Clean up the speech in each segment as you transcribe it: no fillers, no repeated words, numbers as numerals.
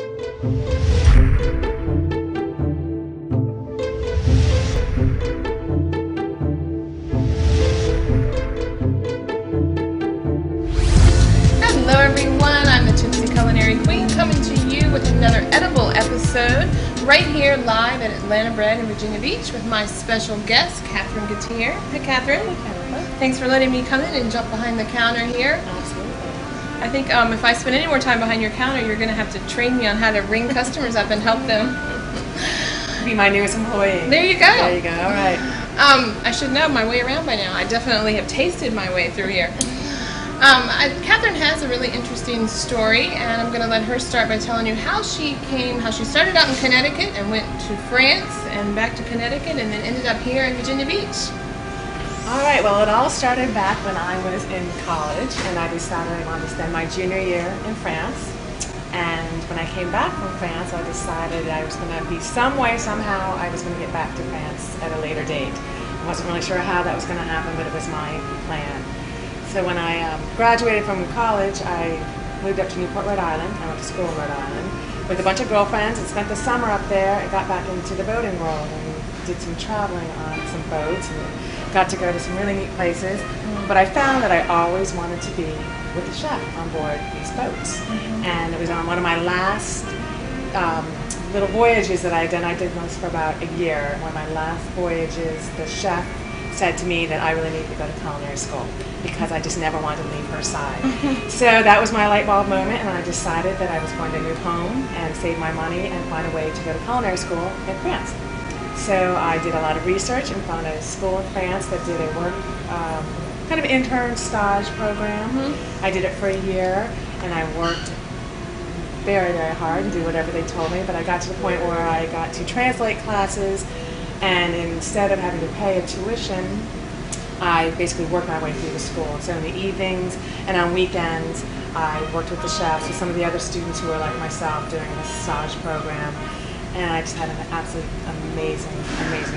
Hello everyone, I'm the Gypsy Culinary Queen coming to you with another edible episode right here live at Atlanta Bread in Virginia Beach with my special guest, Catherine Gutierre. Hi Catherine. Hi, thanks for letting me come in and jump behind the counter here. absolutely. I think if I spend any more time behind your counter, you're going to have to train me on how to ring customers up and help them. Be my newest employee. There you go. There you go. All right. I should know my way around by now. I definitely have tasted my way through here. Catherine has a really interesting story, and I'm going to let her start by telling you how she started out in Connecticut and went to France and back to Connecticut and then ended up here in Virginia Beach. All right. Well, it all started back when I was in college, and I decided I wanted to spend my junior year in France. And when I came back from France, I decided I was going to be somehow, I was going to get back to France at a later date. I wasn't really sure how that was going to happen, but it was my plan. So when I graduated from college, I moved up to Newport, Rhode Island. I went to school in Rhode Island with a bunch of girlfriends and spent the summer up there. I got back into the boating world and did some traveling on some boats and got to go to some really neat places. But I found that I always wanted to be with the chef on board these boats. And it was on one of my last little voyages that I had done. I did those for about a year. One of my last voyages, the chef said to me that I really needed to go to culinary school because I just never wanted to leave her side. So that was my light bulb moment, and I decided that I was going to move home and save my money and find a way to go to culinary school in France. So I did a lot of research and found a school in France that did a work kind of intern stage program. I did it for a year, and I worked very, very hard and did whatever they told me, but I got to the point where I got to translate classes, and instead of having to pay a tuition, I basically worked my way through the school. So in the evenings and on weekends, I worked with the chefs, with some of the other students who were like myself doing the stage program, and I just had an absolutely amazing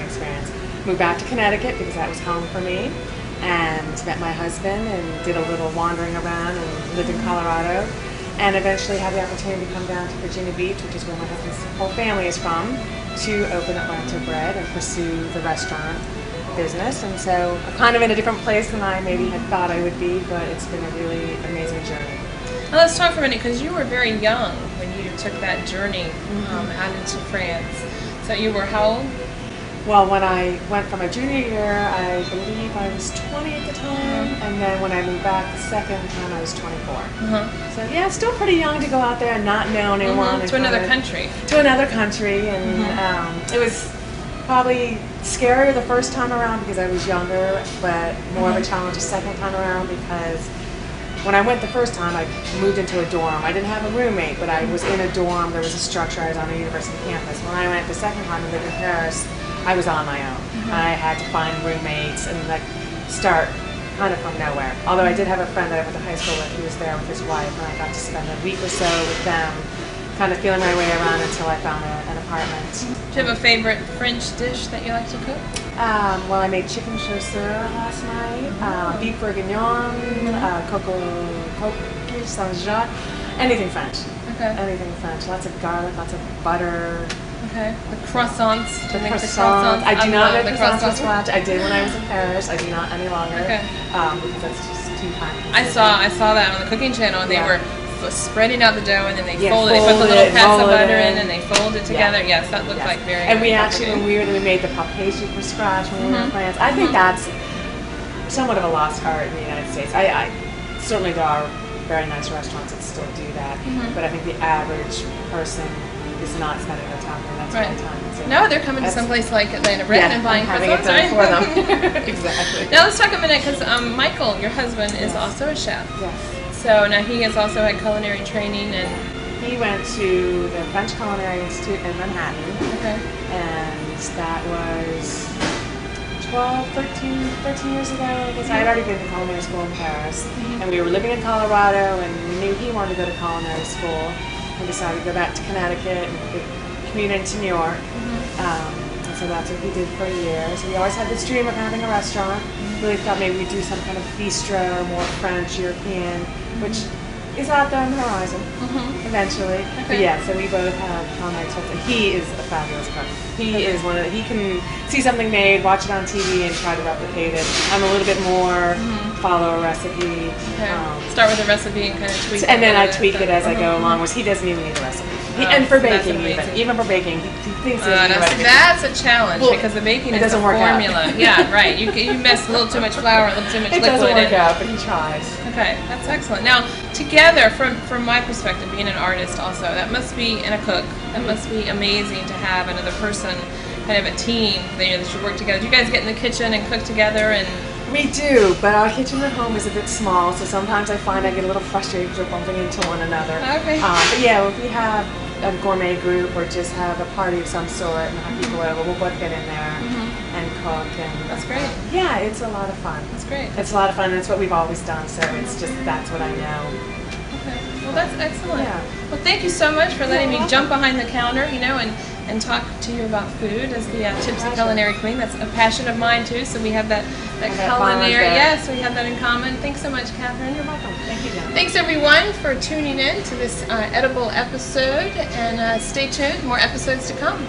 experience. Moved back to Connecticut because that was home for me, and met my husband and did a little wandering around and lived in Colorado, and eventually had the opportunity to come down to Virginia Beach, which is where my husband's whole family is from, to open Atlanta Bread and pursue the restaurant business. And so I'm kind of in a different place than I maybe had thought I would be, but it's been a really amazing journey. Now let's talk for a minute, because you were very young when you took that journey out into France. So you were how old? Well, when I went for my junior year, I believe I was 20 at the time, and then when I moved back the second time, I was 24. So yeah, still pretty young to go out there and not know anyone. To another country. To another country, and it was probably scarier the first time around because I was younger, but more of a challenge the second time around because when I went the first time, I moved into a dorm. I didn't have a roommate, but I was in a dorm. There was a structure. I was on a university campus. When I went the second time and lived in Paris, I was on my own. I had to find roommates and like start kind of from nowhere. Although I did have a friend that I went to high school with who was there with his wife, and I got to spend a week or so with them, kind of feeling my way around until I found an apartment. Do you have a favorite French dish that you like to cook? Well, I made chicken chaussure last night, beef bourguignon, coquille Saint-Jacques, anything French. Okay. Anything French. Lots of garlic, lots of butter. Okay. The croissants. The croissants. I do not make croissants from scratch. I did when I was in Paris. I do not any longer. Okay. Because that's just too time consuming. I saw that on the cooking channel, and they were spreading out the dough, and then they folded. They put fold the little it, pats of roll it butter in. and they fold it together. Yes, that looked like very. And we actually, when we made the puff pastry from scratch when we were in France. I think that's somewhat of a lost art in the United States. I certainly there are very nice restaurants that still do that, but I think the average person is not spending their time there. That's right. Time. No, they're coming to some place like Atlanta Bread and buying having it done for them. Exactly. Now let's talk a minute, because Michael, your husband, is also a chef. Yes. So now he has also had culinary training, and he went to the French Culinary Institute in Manhattan. Okay. And that was 13 years ago. I guess I had already been to culinary school in Paris, and we were living in Colorado, and we knew he wanted to go to culinary school. We decided to go back to Connecticut and commute into New York. And so that's what we did for a year. So we always had this dream of having a restaurant. Really thought maybe we'd do some kind of bistro, more French, European, which is out there on the horizon. Eventually. But yeah, so we both have culinary tips, and he is a fabulous cook. He is one of the, he can see something made, watch it on TV, and try to replicate it. I'm a little bit more follow a recipe. Start with a recipe and kind of tweak it. And then I tweak it as I go along, which he doesn't even need a recipe. And for baking, even for baking, he thinks he doesn't need a recipe. That's a challenge, because the baking is a formula. Yeah, right. You mess a little too much flour, a little too much liquid. It doesn't work out, but he tries. Okay, that's excellent. Now, together, from my perspective, being an artist also, that must be, and a cook, that must be amazing to have another person, kind of a team, that you work together. Do you guys get in the kitchen and cook together? And we do, but our kitchen at home is a bit small, so sometimes I find I get a little frustrated because we're bumping into one another. Okay. But yeah, if we have a gourmet group or just have a party of some sort and have people over, we'll both get in there and cook. And that's great. Yeah, it's a lot of fun. That's great. It's a lot of fun, and it's what we've always done, so it's just, that's what I know. Okay. Well, that's excellent. Yeah. Well, thank you so much for letting me jump behind the counter, and talk to you about food as the Tipsy Culinary Queen. That's a passion of mine too, so we have that culinary, yes, we have that in common. Thanks so much, Catherine. You're welcome. Thank you, Jen. Thanks everyone for tuning in to this edible episode, and stay tuned, more episodes to come.